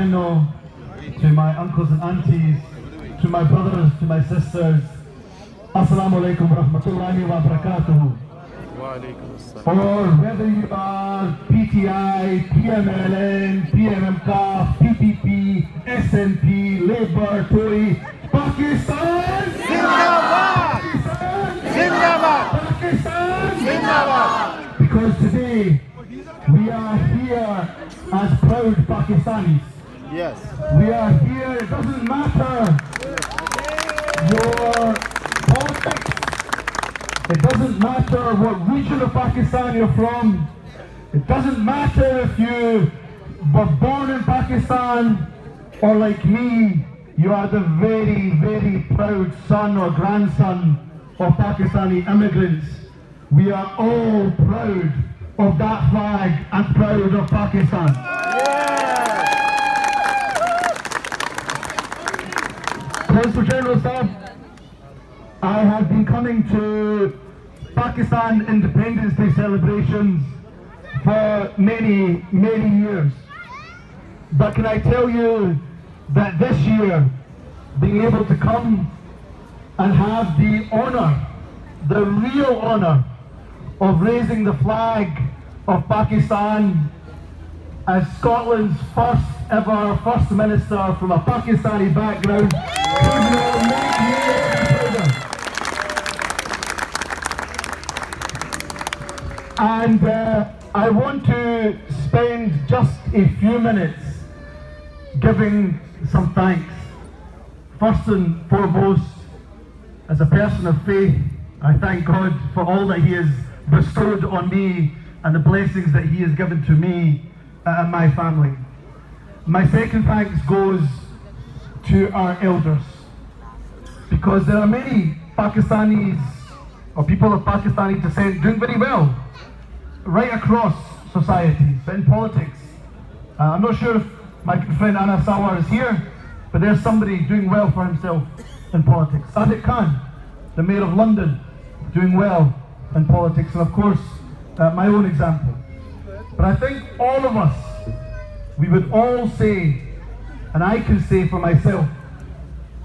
General, to my uncles and aunties, to my brothers, to my sisters, Assalamu alaikum wa rahmatullahi wa barakatuhu. Or whether you are PTI, PMLN, PMMK, PPP, SNP, Labour, Tory, Pakistan! Zindabad! Zindabad! Pakistan! Zindabad! Because today we are here as proud Pakistanis. Yes. We are here, it doesn't matter your politics, it doesn't matter what region of Pakistan you're from, it doesn't matter if you were born in Pakistan or like me, you are the very, very proud son or grandson of Pakistani immigrants. We are all proud of that flag and proud of Pakistan. Consul General Sahab, I have been coming to Pakistan Independence Day celebrations for many, many years. But can I tell you that this year, being able to come and have the honour, the real honour of raising the flag of Pakistan as Scotland's first ever First Minister from a Pakistani background, could not make me any prouder. And I want to spend just a few minutes giving some thanks. First and foremost, as a person of faith, I thank God for all that He has bestowed on me and the blessings that He has given to me and my family. My second thanks goes to our elders, because there are many Pakistanis or people of Pakistani descent doing very well right across societies, but in politics. I'm not sure if my good friend Anna Sawar is here, but there's somebody doing well for himself in politics. Sadiq Khan, the Mayor of London, doing well in politics, and of course, my own example. But I think all of us, we would all say, and I can say for myself,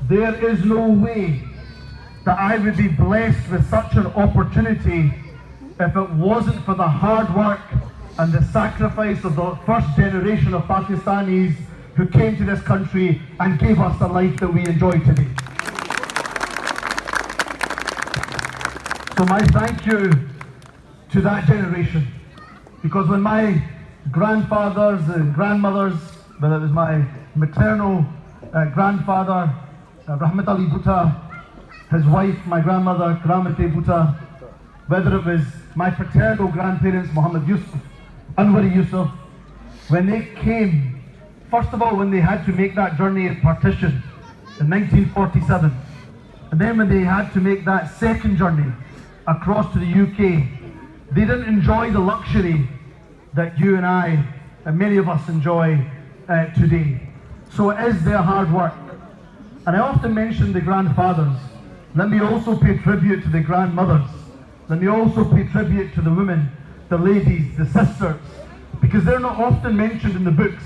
there is no way that I would be blessed with such an opportunity if it wasn't for the hard work and the sacrifice of the first generation of Pakistanis who came to this country and gave us the life that we enjoy today. So my thank you to that generation, because when my grandfathers and grandmothers, whether it was my maternal grandfather, Rahmat Ali Bhutta, his wife, my grandmother, Karamate Bhutta, whether it was my paternal grandparents, Muhammad Yusuf, Anwari Yusuf, when they came, first of all, when they had to make that journey of partition in 1947, and then when they had to make that second journey across to the UK, they didn't enjoy the luxury that you and I, and many of us enjoy today. So it is their hard work. And I often mention the grandfathers. Let me also pay tribute to the grandmothers. Let me also pay tribute to the women, the ladies, the sisters, because they're not often mentioned in the books.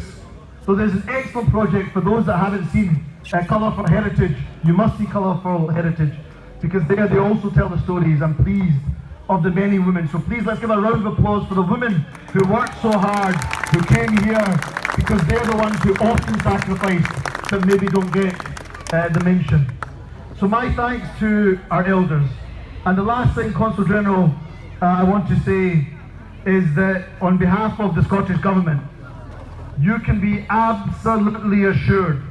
So there's an excellent project for those that haven't seen Colourful Heritage. You must see Colourful Heritage, because there they also tell the stories, I'm pleased, of the many women. So please, let's give a round of applause for the women who worked so hard, who came here, because they're the ones who often sacrifice but maybe don't get the mention. So my thanks to our elders. And the last thing, Consul General, I want to say is that on behalf of the Scottish Government, you can be absolutely assured,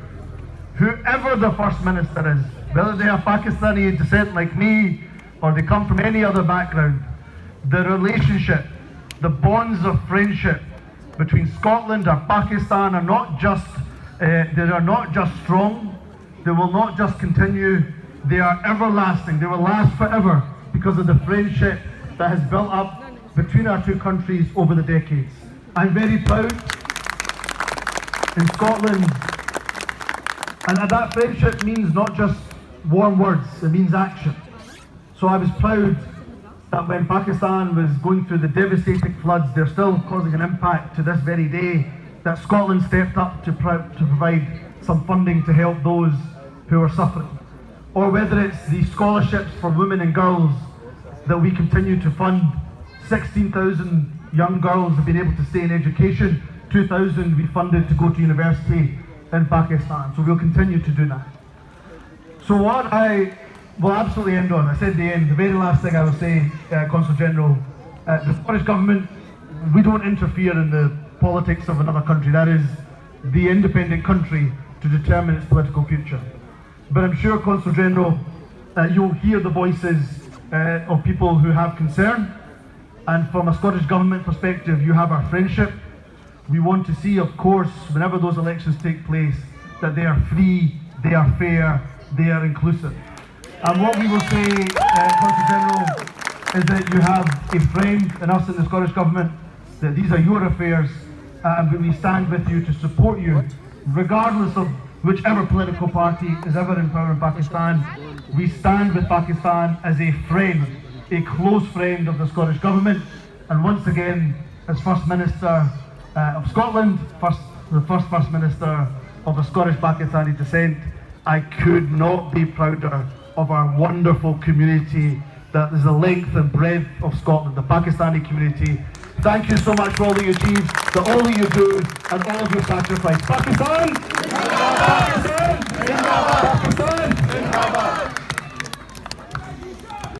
whoever the First Minister is, whether they have Pakistani descent like me, or they come from any other background, the relationship, the bonds of friendship between Scotland and Pakistan are not just strong, they will not just continue, they are everlasting, they will last forever because of the friendship that has built up between our two countries over the decades. I'm very proud in Scotland, and that friendship means not just warm words, it means action. So I was proud that when Pakistan was going through the devastating floods, they're still causing an impact to this very day that Scotland stepped up to provide some funding to help those who are suffering, or whether it's the scholarships for women and girls that we continue to fund. 16,000 young girls have been able to stay in education, 2,000 we funded to go to university in Pakistan, so we'll continue to do that. So what I will absolutely end on, I said the end, the very last thing I will say, Consul General, the Scottish Government, we don't interfere in the politics of another country. That is the independent country to determine its political future. But I'm sure, Consul General, you'll hear the voices of people who have concern, and from a Scottish Government perspective, you have our friendship. We want to see, of course, whenever those elections take place, that they are free, they are fair, they are inclusive. And what we will say, Consul General, is that you have a friend in us in the Scottish Government, that these are your affairs, and we stand with you to support you, regardless of whichever political party is ever in power in Pakistan. We stand with Pakistan as a friend, a close friend of the Scottish Government, and once again, as First Minister of Scotland, the First Minister of the Scottish Pakistani descent, I could not be prouder of our wonderful community that is the length and breadth of Scotland, the Pakistani community. Thank you so much for all that you achieve, for all that you do, and all of your sacrifice. Pakistan! Pakistan! Pakistan!